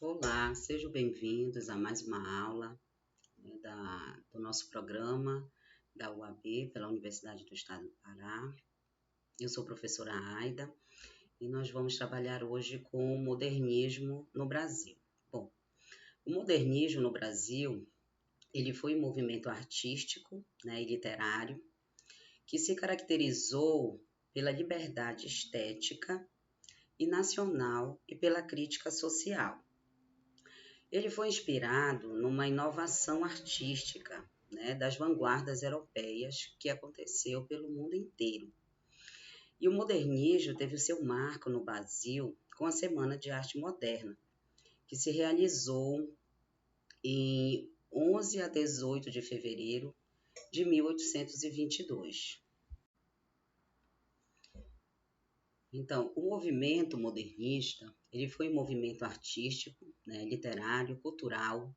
Olá, sejam bem-vindos a mais uma aula, do nosso programa da UAB, pela Universidade do Estado do Pará. Eu sou a professora Aida e nós vamos trabalhar hoje com o modernismo no Brasil. Bom, o modernismo no Brasil, ele foi um movimento artístico, e literário que se caracterizou pela liberdade estética e nacional e pela crítica social. Ele foi inspirado numa inovação artística, das vanguardas europeias que aconteceu pelo mundo inteiro. E o modernismo teve o seu marco no Brasil com a Semana de Arte Moderna, que se realizou em 11 a 18 de fevereiro de 1822. Então, o movimento modernista, ele foi um movimento artístico, literário, cultural,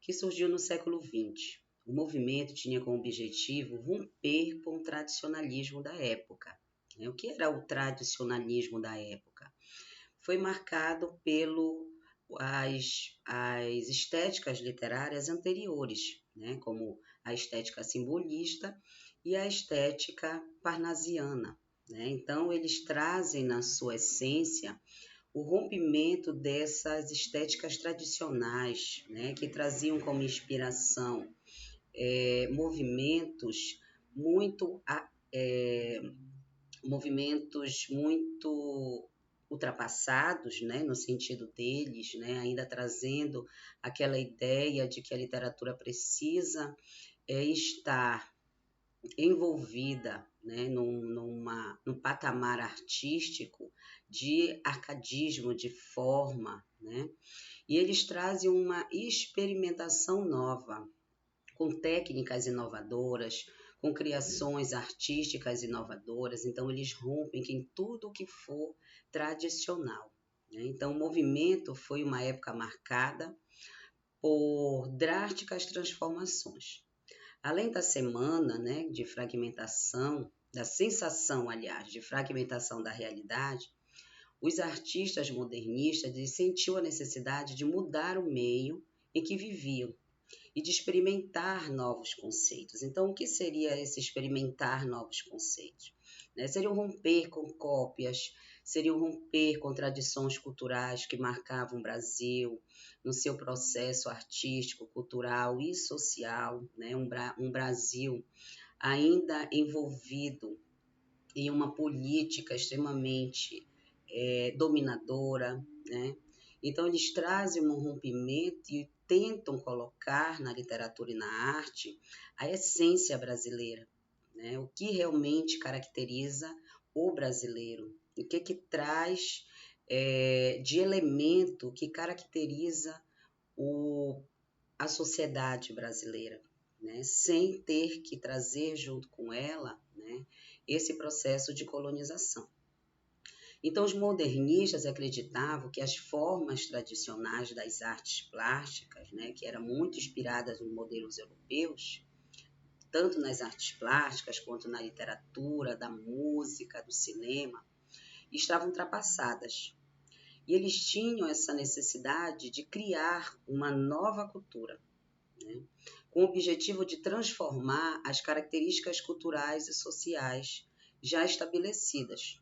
que surgiu no século XX. O movimento tinha como objetivo romper com o tradicionalismo da época. O que era o tradicionalismo da época? Foi marcado as estéticas literárias anteriores, como a estética simbolista e a estética parnasiana. Então, eles trazem na sua essência o rompimento dessas estéticas tradicionais, que traziam como inspiração movimentos muito ultrapassados, no sentido deles, ainda trazendo aquela ideia de que a literatura precisa estar envolvida, num patamar artístico de arcadismo, de forma, e eles trazem uma experimentação nova, com técnicas inovadoras, com criações artísticas inovadoras, então eles rompem em tudo que for tradicional. Então o movimento foi uma época marcada por drásticas transformações. Além da semana, de fragmentação, da sensação, aliás, de fragmentação da realidade, os artistas modernistas sentiam a necessidade de mudar o meio em que viviam e de experimentar novos conceitos. Então, o que seria esse experimentar novos conceitos? Seria um romper com cópias, seria um romper com tradições culturais que marcavam o Brasil no seu processo artístico, cultural e social, um Brasil ainda envolvido em uma política extremamente dominadora, Então, eles trazem um rompimento e tentam colocar na literatura e na arte a essência brasileira, o que realmente caracteriza o brasileiro, o que traz de elemento que caracteriza a sociedade brasileira, sem ter que trazer junto com ela esse processo de colonização. Então, os modernistas acreditavam que as formas tradicionais das artes plásticas, que eram muito inspiradas nos modelos europeus, tanto nas artes plásticas quanto na literatura, da música, do cinema, estavam ultrapassadas. E eles tinham essa necessidade de criar uma nova cultura, com o objetivo de transformar as características culturais e sociais já estabelecidas,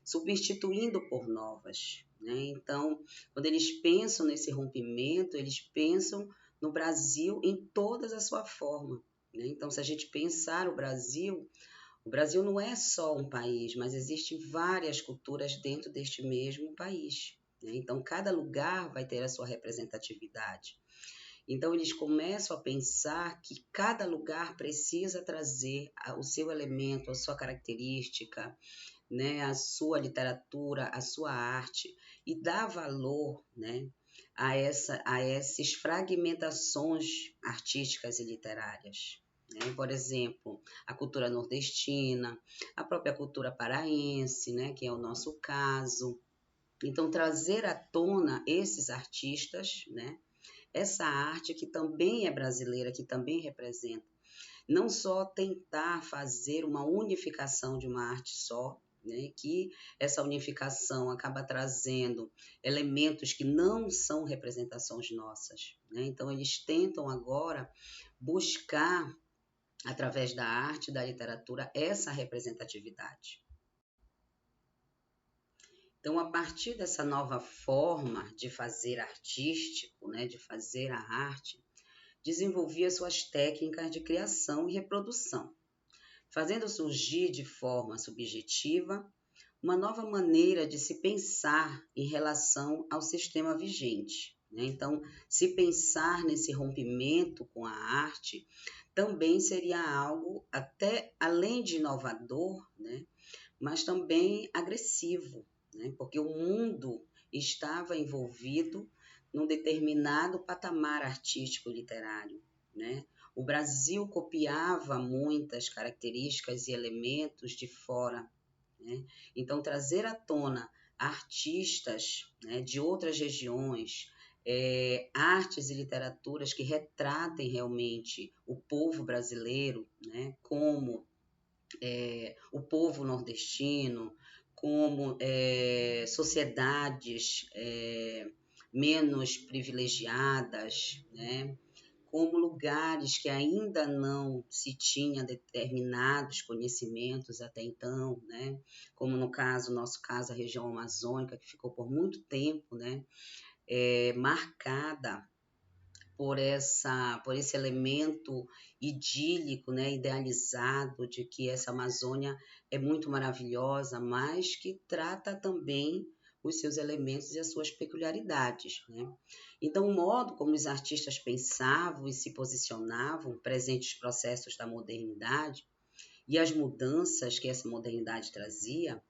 substituindo por novas. Então, quando eles pensam nesse rompimento, eles pensam no Brasil em toda a sua forma. Então, se a gente pensar o Brasil não é só um país, mas existem várias culturas dentro deste mesmo país. Então, cada lugar vai ter a sua representatividade. Então, eles começam a pensar que cada lugar precisa trazer o seu elemento, a sua característica, a sua literatura, a sua arte, e dar valor a essas fragmentações artísticas e literárias. Por exemplo, a cultura nordestina, a própria cultura paraense, que é o nosso caso. Então, trazer à tona esses artistas, essa arte que também é brasileira, que também representa. Não só tentar fazer uma unificação de uma arte só, né, que essa unificação acaba trazendo elementos que não são representações nossas, né? Então, eles tentam agora buscar, através da arte e da literatura, essa representatividade. Então, a partir dessa nova forma de fazer artístico, né, de fazer a arte, desenvolvia suas técnicas de criação e reprodução, fazendo surgir de forma subjetiva uma nova maneira de se pensar em relação ao sistema vigente, né? Então, se pensar nesse rompimento com a arte também seria algo até além de inovador, né? Mas também agressivo, né? Porque o mundo estava envolvido num determinado patamar artístico-literário, né? O Brasil copiava muitas características e elementos de fora, né? Então, trazer à tona artistas, né, de outras regiões, artes e literaturas que retratem realmente o povo brasileiro, né, como o povo nordestino, como sociedades menos privilegiadas, né? Como lugares que ainda não se tinha determinados conhecimentos até então, né? Como no nosso caso, a região amazônica, que ficou por muito tempo, né? Marcada por esse elemento idílico, né, idealizado de que essa Amazônia é muito maravilhosa, mas que trata também os seus elementos e as suas peculiaridades, né? Então, o modo como os artistas pensavam e se posicionavam presente os processos da modernidade e as mudanças que essa modernidade trazia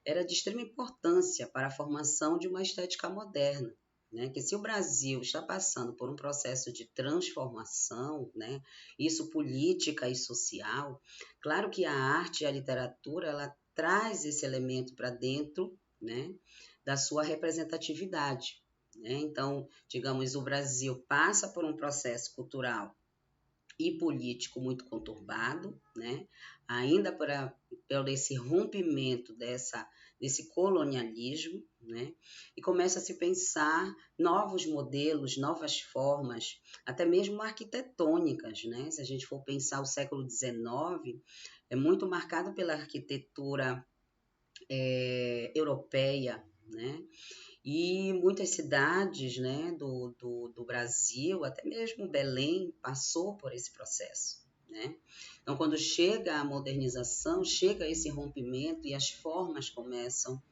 era de extrema importância para a formação de uma estética moderna, né? Que se o Brasil está passando por um processo de transformação, né? Isso política e social, claro que a arte e a literatura ela traz esse elemento para dentro, né? Da sua representatividade, né? Então, digamos, o Brasil passa por um processo cultural e político muito conturbado, né? Ainda por esse rompimento desse colonialismo, né? E começa a se pensar novos modelos, novas formas, até mesmo arquitetônicas, né? Se a gente for pensar o século XIX, é muito marcado pela arquitetura europeia, né? E muitas cidades, né, do Brasil, até mesmo Belém, passou por esse processo, né? Então, quando chega a modernização, chega esse rompimento e as formas começam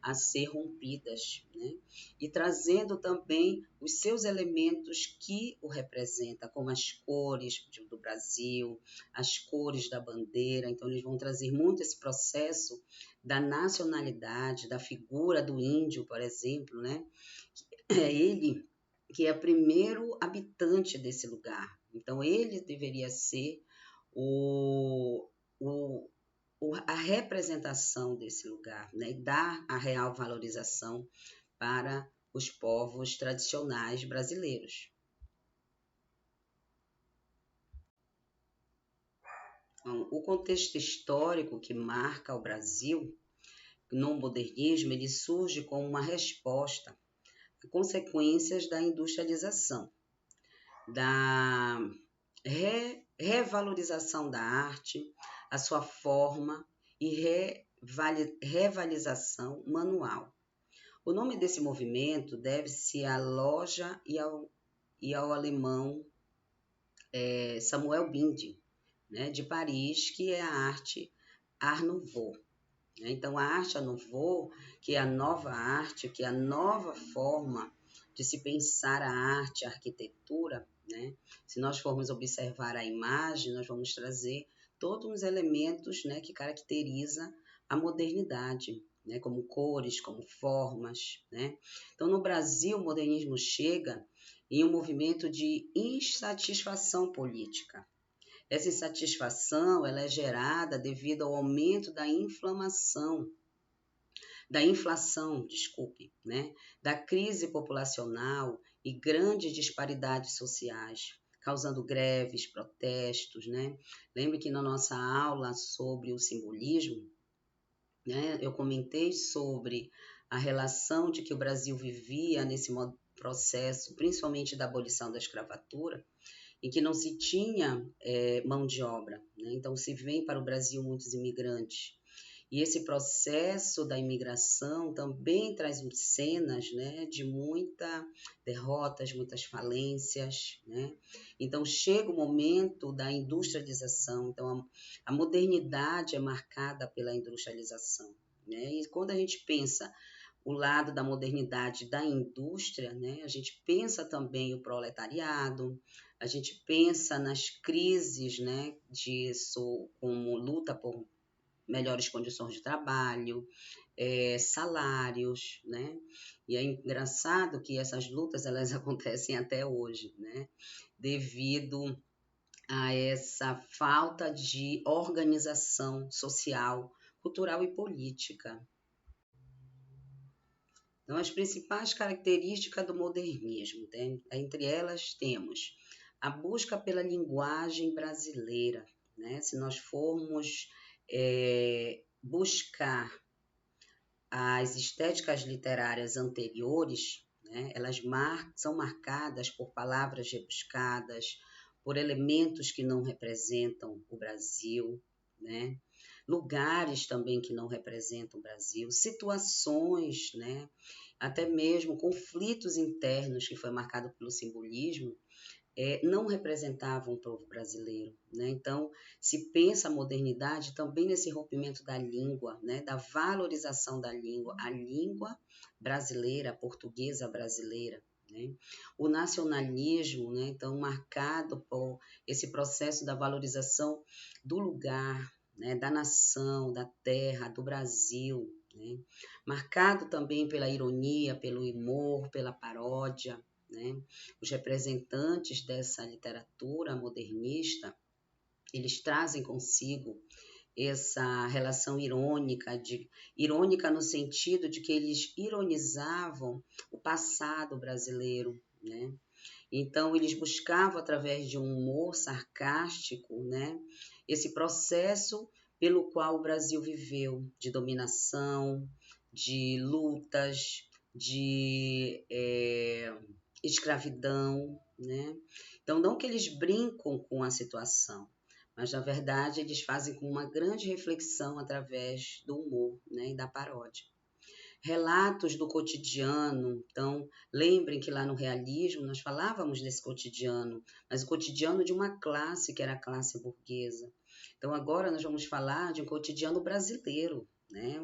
a ser rompidas, né? E trazendo também os seus elementos que o representam, como as cores do Brasil, as cores da bandeira. Então, eles vão trazer muito esse processo da nacionalidade, da figura do índio, por exemplo, né? É ele que é o primeiro habitante desse lugar. Então, ele deveria ser o, o, a representação desse lugar, né? E dar a real valorização para os povos tradicionais brasileiros. Então, o contexto histórico que marca o Brasil no modernismo, ele surge como uma resposta a consequências da industrialização, da revalorização da arte, a sua forma e revalização manual. O nome desse movimento deve-se à loja e ao alemão Samuel Bindi, né, de Paris, que é a arte Art Nouveau. Então, a arte Art Nouveau, que é a nova arte, que é a nova forma de se pensar a arte, a arquitetura, né? Se nós formos observar a imagem, nós vamos trazer todos os elementos, né, que caracteriza a modernidade, né, como cores, como formas, né? Então, no Brasil, o modernismo chega em um movimento de insatisfação política. Essa insatisfação ela é gerada devido ao aumento da inflação, né? Da crise populacional e grandes disparidades sociais, causando greves, protestos, né? Lembre que na nossa aula sobre o simbolismo, né? Eu comentei sobre a relação de que o Brasil vivia nesse processo, principalmente da abolição da escravatura, em que não se tinha mão de obra, né? Então se vem para o Brasil muitos imigrantes. E esse processo da imigração também traz cenas, né, de muitas derrotas, muitas falências, né? Então chega o momento da industrialização. Então a modernidade é marcada pela industrialização, né? E quando a gente pensa o lado da modernidade da indústria, né? A gente pensa também o proletariado, a gente pensa nas crises, né, disso como luta por melhores condições de trabalho, salários, né? E é engraçado que essas lutas elas acontecem até hoje, né? Devido a essa falta de organização social, cultural e política. Então, as principais características do modernismo, né? Entre elas temos a busca pela linguagem brasileira, né? Se nós formos buscar as estéticas literárias anteriores, né, elas são marcadas por palavras rebuscadas, por elementos que não representam o Brasil, né? Lugares também que não representam o Brasil, situações, né? Até mesmo conflitos internos que foi marcado pelo simbolismo, não representavam o povo brasileiro, né? Então, se pensa a modernidade também nesse rompimento da língua, né? Da valorização da língua, a língua brasileira, a portuguesa brasileira, né? O nacionalismo, né? Então, marcado por esse processo da valorização do lugar, né? Da nação, da terra, do Brasil, né? Marcado também pela ironia, pelo humor, pela paródia, né? Os representantes dessa literatura modernista, eles trazem consigo essa relação irônica no sentido de que eles ironizavam o passado brasileiro, né? Então eles buscavam através de um humor sarcástico, né, esse processo pelo qual o Brasil viveu de dominação, de lutas, de escravidão, né? Então, não que eles brincam com a situação, mas na verdade eles fazem com uma grande reflexão através do humor, né, e da paródia. Relatos do cotidiano, então lembrem que lá no realismo nós falávamos desse cotidiano, mas o cotidiano de uma classe que era a classe burguesa. Então agora nós vamos falar de um cotidiano brasileiro, né?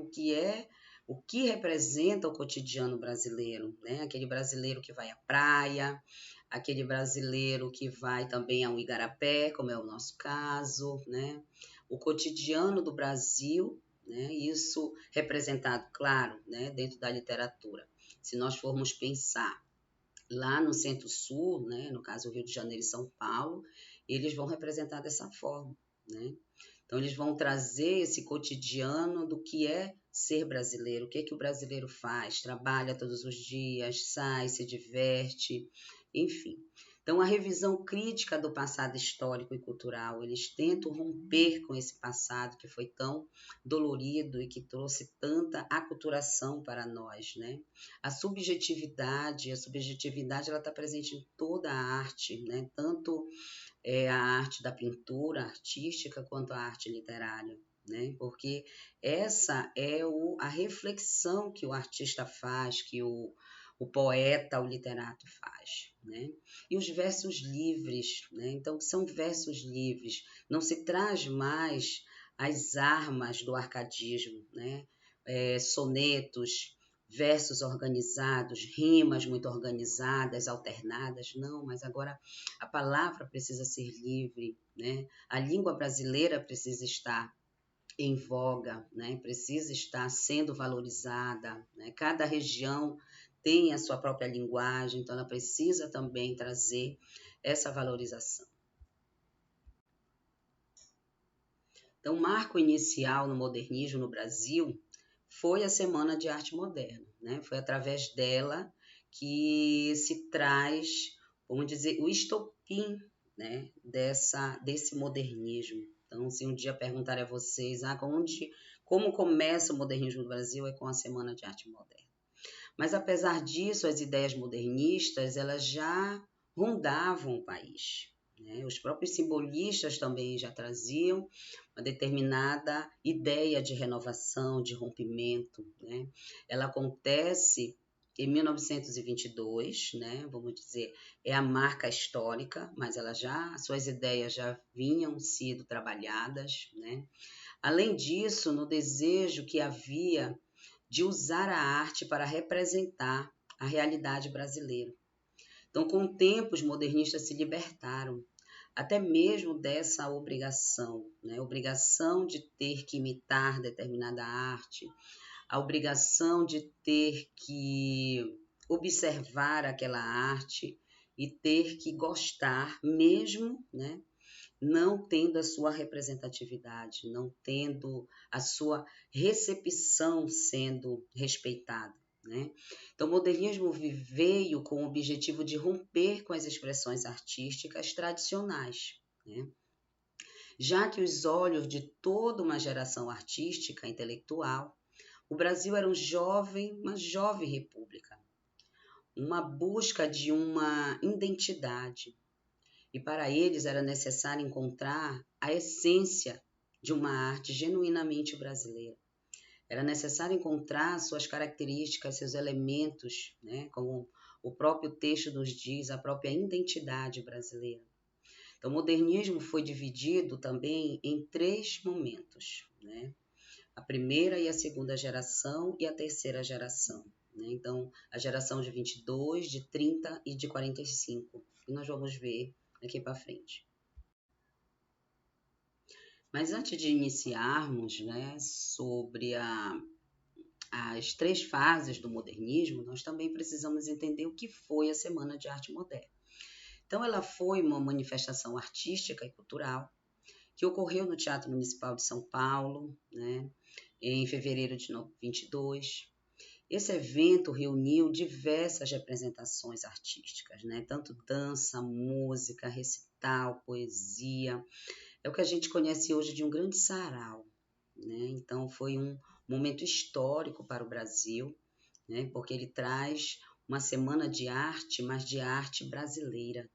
O que representa o cotidiano brasileiro, né? Aquele brasileiro que vai à praia, aquele brasileiro que vai também ao igarapé, como é o nosso caso, né? O cotidiano do Brasil, né? Isso representado, claro, né? Dentro da literatura. Se nós formos pensar lá no Centro-Sul, né? No caso Rio de Janeiro e São Paulo, eles vão representar dessa forma, né? Então, eles vão trazer esse cotidiano do que é ser brasileiro, o que é que o brasileiro faz, trabalha todos os dias, sai, se diverte, enfim. Então, a revisão crítica do passado histórico e cultural, eles tentam romper com esse passado que foi tão dolorido e que trouxe tanta aculturação para nós, né? A subjetividade ela está presente em toda a arte, né? Tanto a arte da pintura artística quanto a arte literária, né? Porque essa é a reflexão que o artista faz, que o poeta, o literato faz, né? E os versos livres, né? Então, são versos livres, não se traz mais as armas do arcadismo, né? Sonetos, versos organizados, rimas muito organizadas, alternadas, não, mas agora a palavra precisa ser livre, né? A língua brasileira precisa estar em voga, né? Precisa estar sendo valorizada, né? Cada região tem a sua própria linguagem, então ela precisa também trazer essa valorização. Então, o marco inicial no modernismo no Brasil foi a Semana de Arte Moderna, né? Foi através dela que se traz, vamos dizer, o estopim, né, desse modernismo. Então, se um dia perguntarem a vocês, como começa o modernismo no Brasil é com a Semana de Arte Moderna. Mas, apesar disso, as ideias modernistas elas já rondavam o país, né? Os próprios simbolistas também já traziam uma determinada ideia de renovação, de rompimento, né? Ela acontece em 1922, né? Vamos dizer, é a marca histórica, mas suas ideias já vinham sido trabalhadas, né? Além disso, no desejo que havia de usar a arte para representar a realidade brasileira. Então, com o tempo, os modernistas se libertaram, até mesmo dessa obrigação, né? Obrigação de ter que imitar determinada arte, a obrigação de ter que observar aquela arte e ter que gostar, mesmo, né? Não tendo a sua representatividade, não tendo a sua recepção sendo respeitada, né? Então, o modernismo veio com o objetivo de romper com as expressões artísticas tradicionais, né? Já que os olhos de toda uma geração artística, intelectual, o Brasil era uma jovem república, uma busca de uma identidade, e para eles era necessário encontrar a essência de uma arte genuinamente brasileira. Era necessário encontrar suas características, seus elementos, né? Como o próprio texto nos diz, a própria identidade brasileira. Então, o modernismo foi dividido também em 3 momentos, né? A primeira e a segunda geração e a terceira geração, né? Então, a geração de 22, de 30 e de 45, que nós vamos ver daqui para frente. Mas antes de iniciarmos, né, sobre as 3 fases do modernismo, nós também precisamos entender o que foi a Semana de Arte Moderna. Então, ela foi uma manifestação artística e cultural que ocorreu no Teatro Municipal de São Paulo, né, em fevereiro de 22. Esse evento reuniu diversas representações artísticas, né, tanto dança, música, recital, poesia. É o que a gente conhece hoje de um grande sarau, né? Então, foi um momento histórico para o Brasil, né? Porque ele traz uma semana de arte, mas de arte brasileira,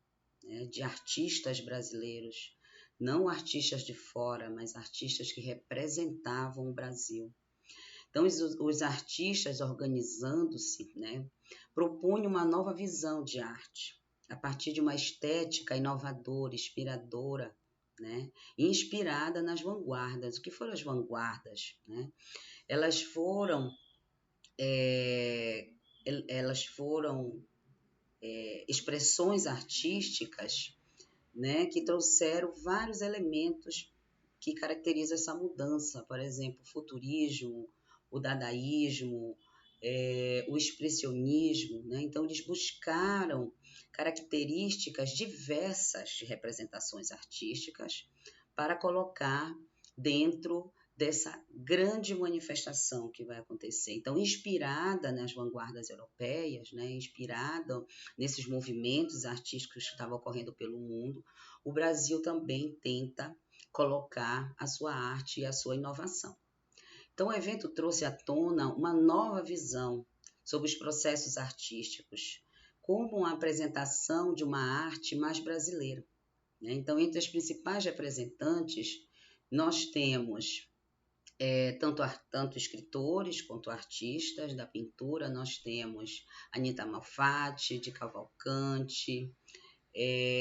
né? De artistas brasileiros, não artistas de fora, mas artistas que representavam o Brasil. Então, os artistas organizando-se, né? Propunham uma nova visão de arte, a partir de uma estética inovadora, inspiradora, né? Inspirada nas vanguardas. O que foram as vanguardas, né? Elas foram, expressões artísticas, né? Que trouxeram vários elementos que caracterizam essa mudança. Por exemplo, o futurismo, o dadaísmo, o expressionismo, né? Então, eles buscaram características diversas de representações artísticas para colocar dentro dessa grande manifestação que vai acontecer. Então, inspirada nas vanguardas europeias, né? Inspirada nesses movimentos artísticos que estavam ocorrendo pelo mundo, o Brasil também tenta colocar a sua arte e a sua inovação. Então, o evento trouxe à tona uma nova visão sobre os processos artísticos, como uma apresentação de uma arte mais brasileira, né? Então, entre as principais representantes, nós temos tanto escritores quanto artistas da pintura. Nós temos Anita Malfatti, de Cavalcante,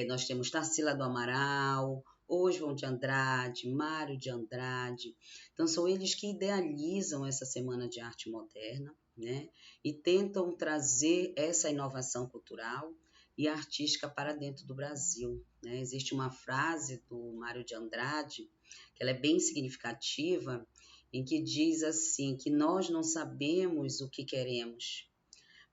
nós temos Tarsila do Amaral, Oswald de Andrade, Mário de Andrade. Então, são eles que idealizam essa Semana de Arte Moderna, né? E tentam trazer essa inovação cultural e artística para dentro do Brasil, né? Existe uma frase do Mário de Andrade, que ela é bem significativa, em que diz assim, que nós não sabemos o que queremos,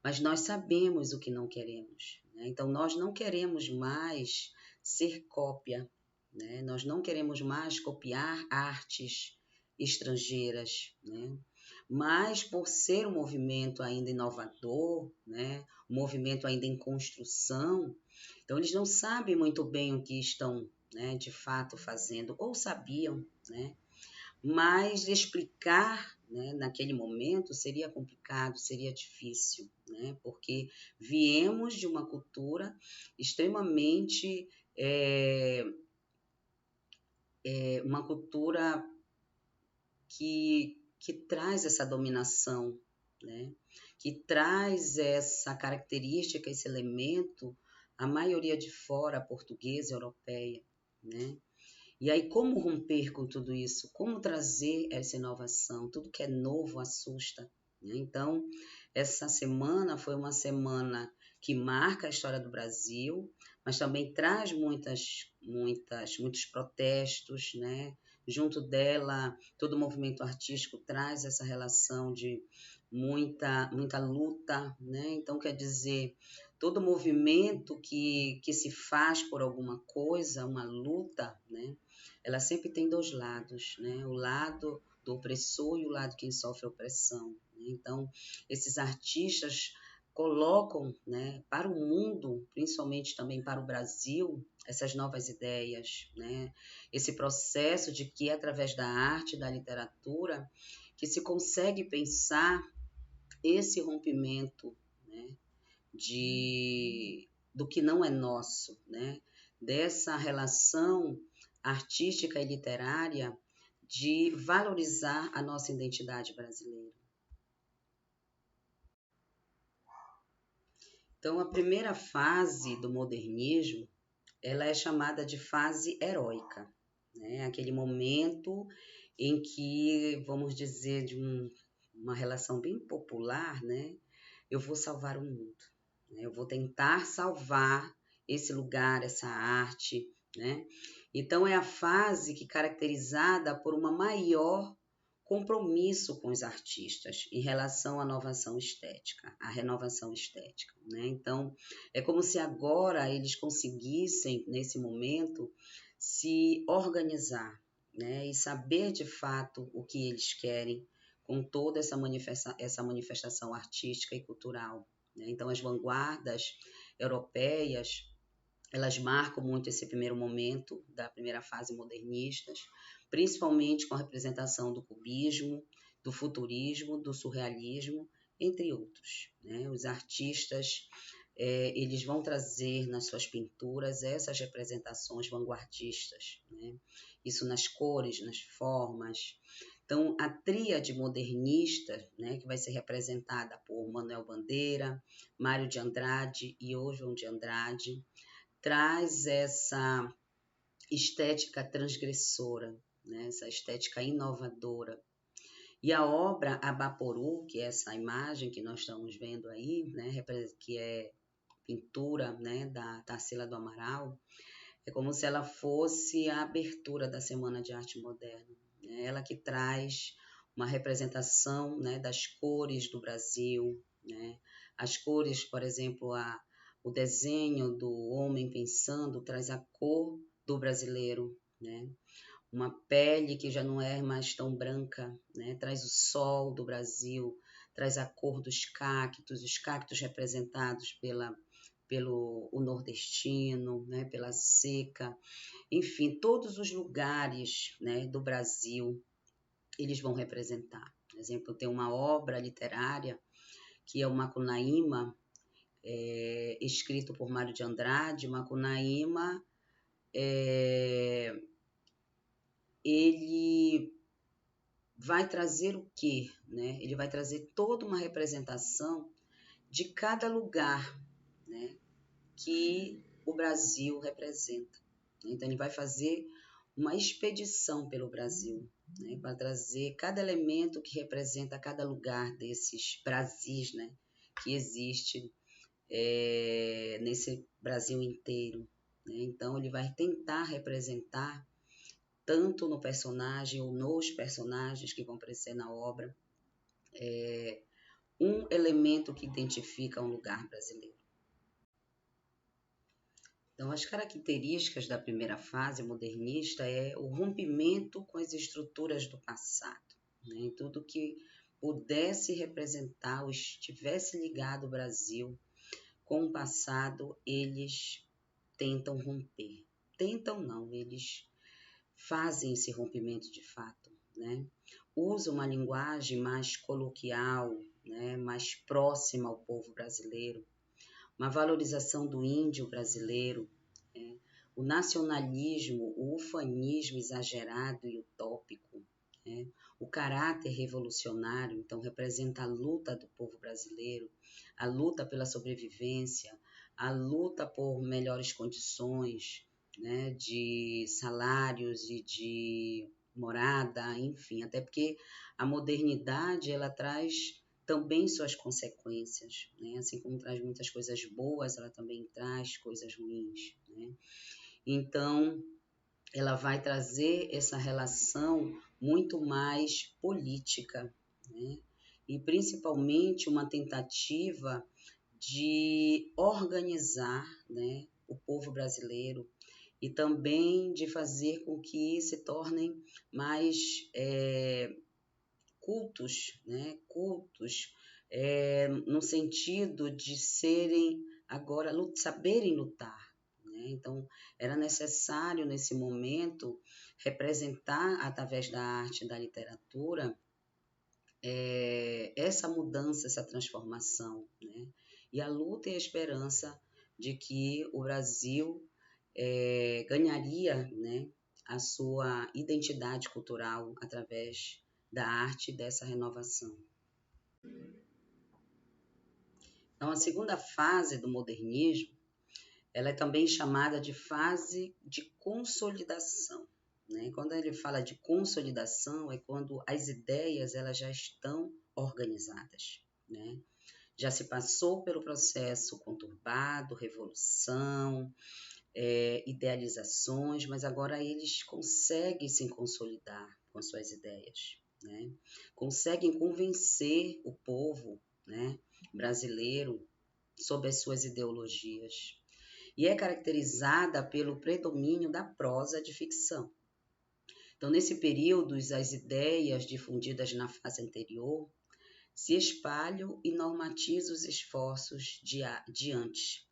mas nós sabemos o que não queremos, né? Então, nós não queremos mais ser cópia, né? Nós não queremos mais copiar artes estrangeiras, né? Mas, por ser um movimento ainda inovador, né? Um movimento ainda em construção, então eles não sabem muito bem o que estão, né, de fato fazendo, ou sabiam, né? mas explicar, né, naquele momento seria complicado, seria difícil, né, porque viemos de uma cultura extremamente uma cultura que traz essa dominação, né? Que traz essa característica, esse elemento, a maioria de fora, portuguesa, europeia, né? E aí, como romper com tudo isso? Como trazer essa inovação? Tudo que é novo assusta, né? Então, essa semana foi uma semana que marca a história do Brasil, mas também traz muitos protestos, né? Junto dela, todo o movimento artístico traz essa relação de muita luta, né? Então, quer dizer, todo movimento que se faz por alguma coisa, uma luta, né? Ela sempre tem dois lados, né? O lado do opressor e o lado de quem sofre opressão, né? Então, esses artistas colocam, né, para o mundo, principalmente também para o Brasil, essas novas ideias, né? Esse processo de que através da arte, da literatura, que se consegue pensar esse rompimento, né, do que não é nosso, né? Dessa relação artística e literária de valorizar a nossa identidade brasileira. Então, a primeira fase do modernismo, ela é chamada de fase heróica, né? Aquele momento em que, vamos dizer, uma relação bem popular, né? Eu vou salvar o mundo, né? Eu vou tentar salvar esse lugar, essa arte, né? Então, é a fase que é caracterizada por uma maior compromisso com os artistas em relação à inovação estética, à renovação estética, né? Então, é como se agora eles conseguissem, nesse momento, se organizar, né? E saber de fato o que eles querem com toda essa manifestação artística e cultural, né? Então, as vanguardas europeias, elas marcam muito esse primeiro momento da primeira fase modernistas, principalmente com a representação do cubismo, do futurismo, do surrealismo, entre outros, né? Os artistas eles vão trazer nas suas pinturas essas representações vanguardistas, né? Isso nas cores, nas formas. Então, a tríade modernista, né, que vai ser representada por Manuel Bandeira, Mário de Andrade e Oswald de Andrade, traz essa estética transgressora, né? Essa estética inovadora. E a obra Abaporu, que é essa imagem que nós estamos vendo aí, né? Que é pintura, né? Da Tarsila do Amaral, é como se ela fosse a abertura da Semana de Arte Moderna, né? Ela que traz uma representação, né, das cores do Brasil, né? As cores, por exemplo, o desenho do homem pensando traz a cor do brasileiro, né? Uma pele que já não é mais tão branca, né? Traz o sol do Brasil, traz a cor dos cactos, os cactos representados pelo o nordestino, né? Pela seca, enfim, todos os lugares, né, do Brasil eles vão representar. Por exemplo, tem uma obra literária que é o Macunaíma, escrito por Mário de Andrade. Macunaíma, ele vai trazer o quê? Né? Ele vai trazer toda uma representação de cada lugar, né, que o Brasil representa. Então, ele vai fazer uma expedição pelo Brasil, né, para trazer cada elemento que representa cada lugar desses Brasis, né, que existe nesse Brasil inteiro, né? Então, ele vai tentar representar, tanto no personagem ou nos personagens que vão aparecer na obra, um elemento que identifica um lugar brasileiro. Então, as características da primeira fase modernista é o rompimento com as estruturas do passado, né? Tudo que pudesse representar ou estivesse ligado ao Brasil com o passado, eles tentam romper. Tentam não, eles fazem esse rompimento de fato, né, usa uma linguagem mais coloquial, né, mais próxima ao povo brasileiro, uma valorização do índio brasileiro, né, o nacionalismo, o ufanismo exagerado e utópico, né, o caráter revolucionário, então representa a luta do povo brasileiro, a luta pela sobrevivência, a luta por melhores condições, né, de salários e de morada, enfim, até porque a modernidade ela traz também suas consequências, né? Assim como traz muitas coisas boas, ela também traz coisas ruins, né? Então, ela vai trazer essa relação muito mais política, né? E principalmente uma tentativa de organizar, né, o povo brasileiro e também de fazer com que se tornem mais cultos, né? Cultos no sentido de serem agora, saberem lutar. Né? Então, era necessário nesse momento representar através da arte e da literatura essa mudança, essa transformação, né? E a luta e a esperança de que o Brasil ganharia, né, a sua identidade cultural através da arte dessa renovação. Então, a segunda fase do modernismo, ela é também chamada de fase de consolidação. Né? Quando ele fala de consolidação, é quando as ideias elas já estão organizadas. Né? Já se passou pelo processo conturbado, revolução, idealizações, mas agora eles conseguem se consolidar com as suas ideias. Né? Conseguem convencer o povo, né, brasileiro sobre as suas ideologias. E é caracterizada pelo predomínio da prosa de ficção. Então, nesse período, as ideias difundidas na fase anterior se espalham e normatizam os esforços de antes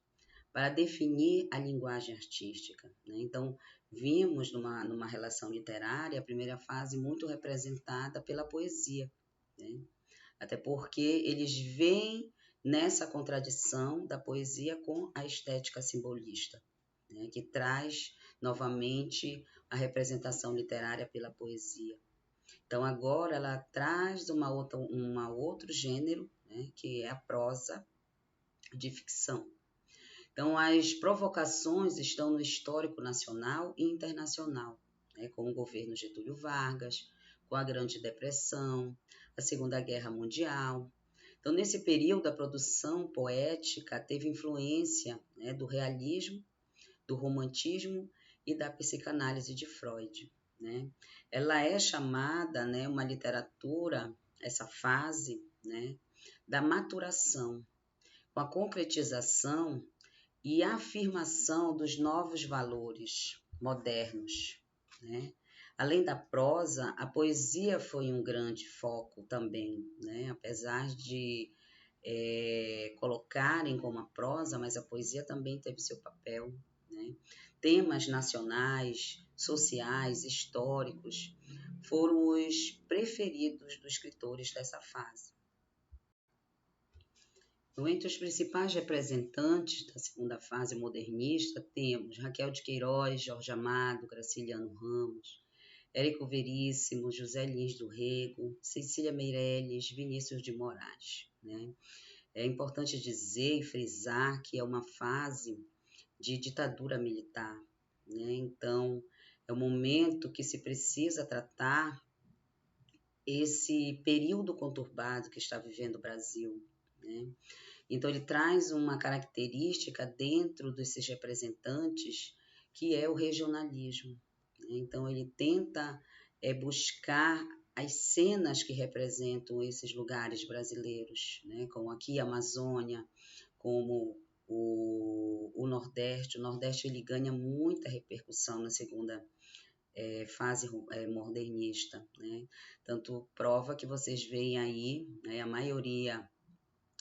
para definir a linguagem artística. Né? Então, vimos numa relação literária a primeira fase muito representada pela poesia, né? Até porque eles veem nessa contradição da poesia com a estética simbolista, né? Que traz novamente a representação literária pela poesia. Então, agora ela traz outro gênero, né? Que é a prosa de ficção. Então, as provocações estão no histórico nacional e internacional, né, com o governo Getúlio Vargas, com a Grande Depressão, a Segunda Guerra Mundial. Então, nesse período, a produção poética teve influência, né, do realismo, do romantismo e da psicanálise de Freud. Né? Ela é chamada, né, uma literatura, essa fase, né, da maturação, com a concretização e a afirmação dos novos valores modernos. Né? Além da prosa, a poesia foi um grande foco também, né? Apesar de colocarem como a prosa, mas a poesia também teve seu papel. Né? Temas nacionais, sociais, históricos foram os preferidos dos escritores dessa fase. Então, entre os principais representantes da segunda fase modernista, temos Raquel de Queiroz, Jorge Amado, Graciliano Ramos, Érico Veríssimo, José Lins do Rego, Cecília Meirelles, Vinícius de Moraes. Né? É importante dizer e frisar que é uma fase de ditadura militar. Né? Então, é um momento que se precisa tratar esse período conturbado que está vivendo o Brasil. Né? Então, ele traz uma característica dentro desses representantes que é o regionalismo. Né? Então, ele tenta buscar as cenas que representam esses lugares brasileiros, né? Como aqui a Amazônia, como o Nordeste. O Nordeste ele ganha muita repercussão na segunda fase modernista. Né? Tanto prova que vocês veem aí, né, a maioria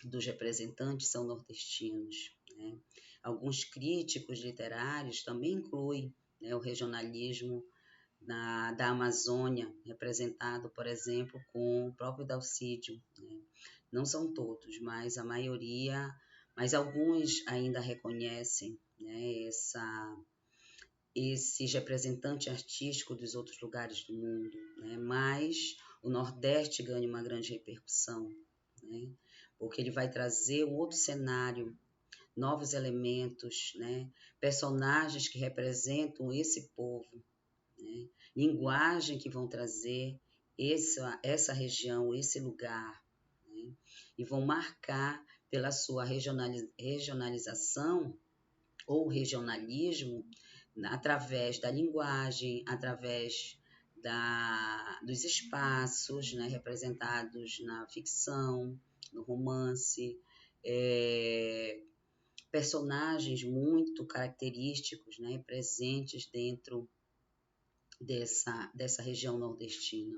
dos representantes são nordestinos. Né? Alguns críticos literários também incluem, né, o regionalismo da Amazônia, representado, por exemplo, com o próprio Dalcídio, né? Não são todos, mas a maioria, mas alguns ainda reconhecem, né, esses representantes artísticos dos outros lugares do mundo, né? Mas o Nordeste ganha uma grande repercussão, né? Porque ele vai trazer um outro cenário, novos elementos, né? Personagens que representam esse povo, né? Linguagem que vão trazer essa região, esse lugar, né? E vão marcar pela sua regionalização ou regionalismo através da linguagem, através dos espaços, né, representados na ficção, no romance, personagens muito característicos, né, presentes dentro dessa região nordestina.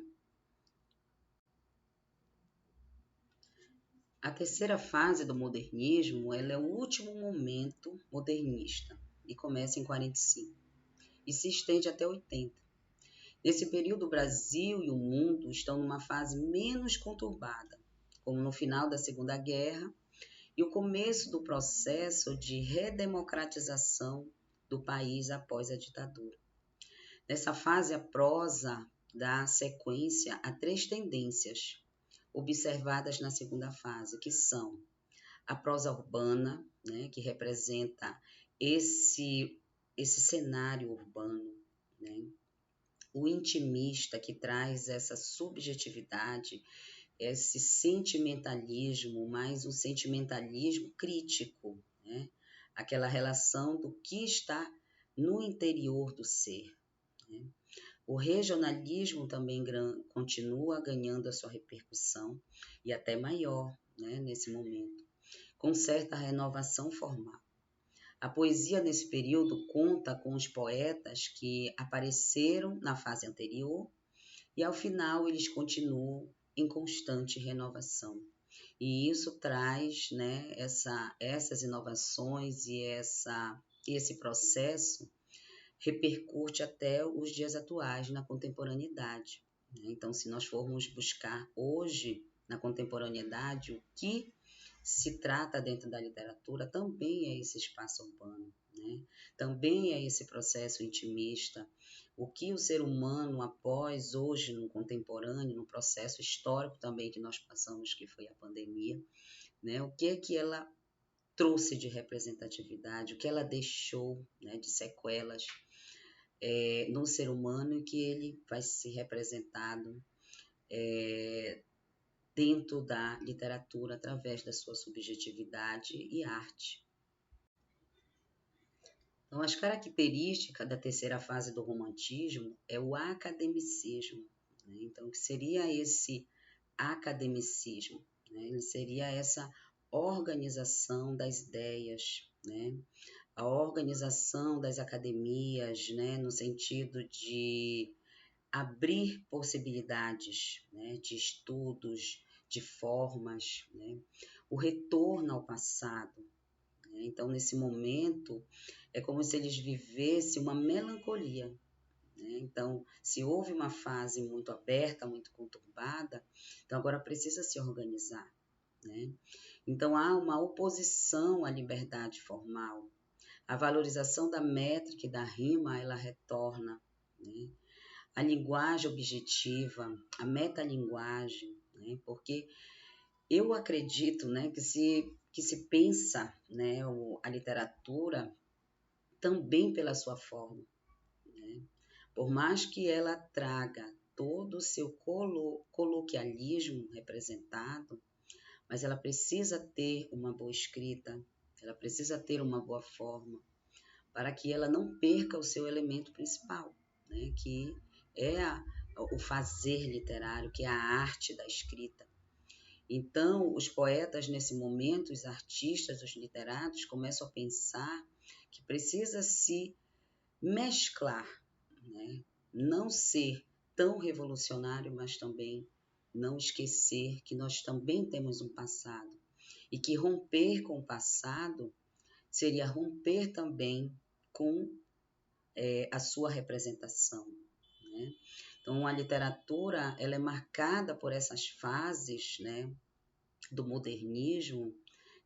A terceira fase do modernismo, ela é o último momento modernista e começa em 45 e se estende até 80. Nesse período, o Brasil e o mundo estão numa fase menos conturbada, como no final da Segunda Guerra e o começo do processo de redemocratização do país após a ditadura. Nessa fase, a prosa dá sequência a 3 tendências observadas na segunda fase, que são a prosa urbana, né, que representa esse cenário urbano, né? O intimista, que traz essa subjetividade, esse sentimentalismo, mas um sentimentalismo crítico, né? Aquela relação do que está no interior do ser, né? O regionalismo também continua ganhando a sua repercussão e até maior, né, nesse momento, com certa renovação formal. A poesia nesse período conta com os poetas que apareceram na fase anterior e ao final eles continuam em constante renovação. E isso traz, né, essas inovações e esse processo repercute até os dias atuais na contemporaneidade, né? Então, se nós formos buscar hoje na contemporaneidade o que se trata dentro da literatura, também é esse espaço urbano, né? Também é esse processo intimista. O que o ser humano, após hoje, no contemporâneo, no processo histórico também que nós passamos, que foi a pandemia, né? O que é que ela trouxe de representatividade, o que ela deixou, né, de sequelas no ser humano e que ele vai ser representado dentro da literatura através da sua subjetividade e arte. Então, as características da terceira fase do romantismo é o academicismo, né? Então, o que seria esse academicismo, né? Ele seria essa organização das ideias, né? A organização das academias, né? No sentido de abrir possibilidades, né? De estudos, de formas, né? O retorno ao passado, né? Então, nesse momento, é como se eles vivessem uma melancolia, né? Então, se houve uma fase muito aberta, muito conturbada, então agora precisa se organizar, né? Então, há uma oposição à liberdade formal. A valorização da métrica e da rima, ela retorna, né? A linguagem objetiva, a metalinguagem, né? Porque eu acredito, né, que se pensa, né, a literatura também pela sua forma, né? Por mais que ela traga todo o seu coloquialismo representado, mas ela precisa ter uma boa escrita, ela precisa ter uma boa forma, para que ela não perca o seu elemento principal, né, que é o fazer literário, que é a arte da escrita. Então, os poetas, nesse momento, os artistas, os literatos, começam a pensar que precisa se mesclar, né? Não ser tão revolucionário, mas também não esquecer que nós também temos um passado e que romper com o passado seria romper também com a sua representação, né? né? Então, a literatura ela é marcada por essas fases, né, do modernismo,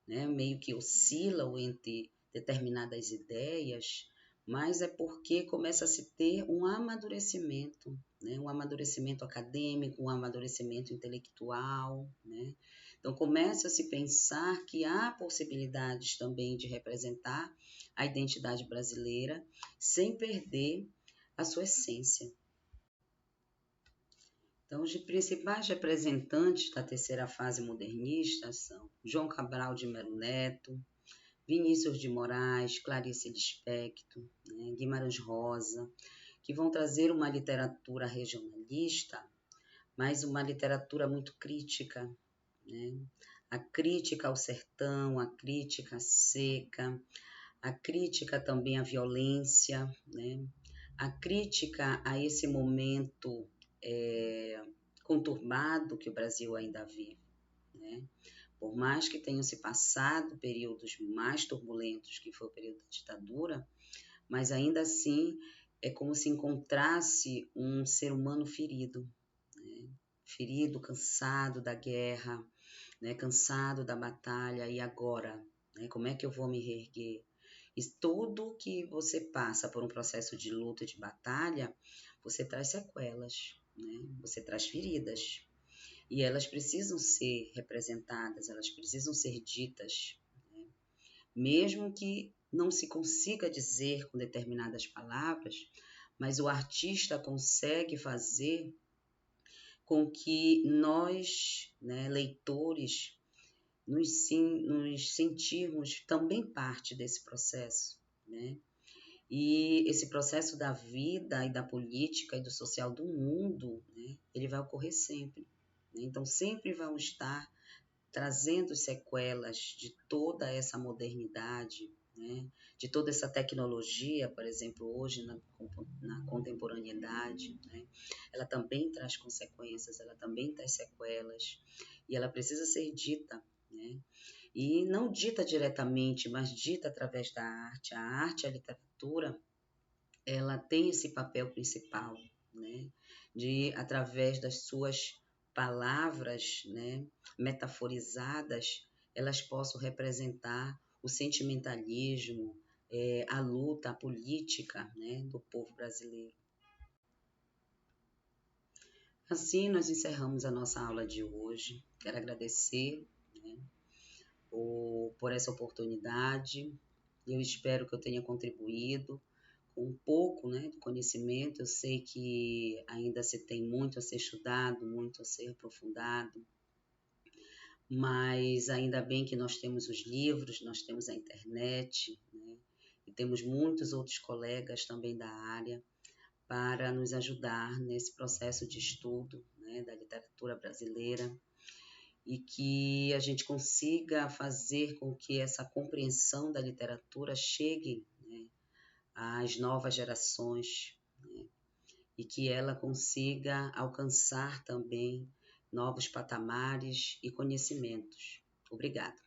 né, meio que oscilam entre determinadas ideias, mas é porque começa a se ter um amadurecimento, né, um amadurecimento acadêmico, um amadurecimento intelectual, né? Então começa a se pensar que há possibilidades também de representar a identidade brasileira sem perder a sua essência. Então, os principais representantes da terceira fase modernista são João Cabral de Melo Neto, Vinícius de Moraes, Clarice Lispector, né, Guimarães Rosa, que vão trazer uma literatura regionalista, mas uma literatura muito crítica, né? A crítica ao sertão, a crítica seca, a crítica também à violência, né? A crítica a esse momento é, conturbado que o Brasil ainda vive, né? Por mais que tenham se passado períodos mais turbulentos, que foi o período da ditadura, mas ainda assim é como se encontrasse um ser humano ferido, né? Ferido, cansado da guerra, né? Cansado da batalha, e agora? Né? Como é que eu vou me reerguer? E tudo que você passa por um processo de luta, de batalha, você traz sequelas, né? Você traz feridas. E elas precisam ser representadas, elas precisam ser ditas, né? Mesmo que não se consiga dizer com determinadas palavras, mas o artista consegue fazer com que nós, né, leitores, nos sentirmos também parte desse processo, né? E esse processo da vida e da política e do social do mundo, né, ele vai ocorrer sempre, né? Então, sempre vão estar trazendo sequelas de toda essa modernidade, né? De toda essa tecnologia, por exemplo, hoje na contemporaneidade, né? Ela também traz consequências, ela também traz sequelas, e ela precisa ser dita, né? E não dita diretamente, mas dita através da arte. A arte, a literatura, ela tem esse papel principal, né? De, através das suas palavras, né, metaforizadas, elas possam representar o sentimentalismo, a luta, a política, né, do povo brasileiro. Assim, nós encerramos a nossa aula de hoje. Quero agradecer, né, por essa oportunidade. Eu espero que eu tenha contribuído com um pouco, né, do conhecimento. Eu sei que ainda se tem muito a ser estudado, muito a ser aprofundado, mas ainda bem que nós temos os livros, nós temos a internet, né, e temos muitos outros colegas também da área para nos ajudar nesse processo de estudo, né, da literatura brasileira, e que a gente consiga fazer com que essa compreensão da literatura chegue, né, às novas gerações, né, e que ela consiga alcançar também novos patamares e conhecimentos. Obrigada.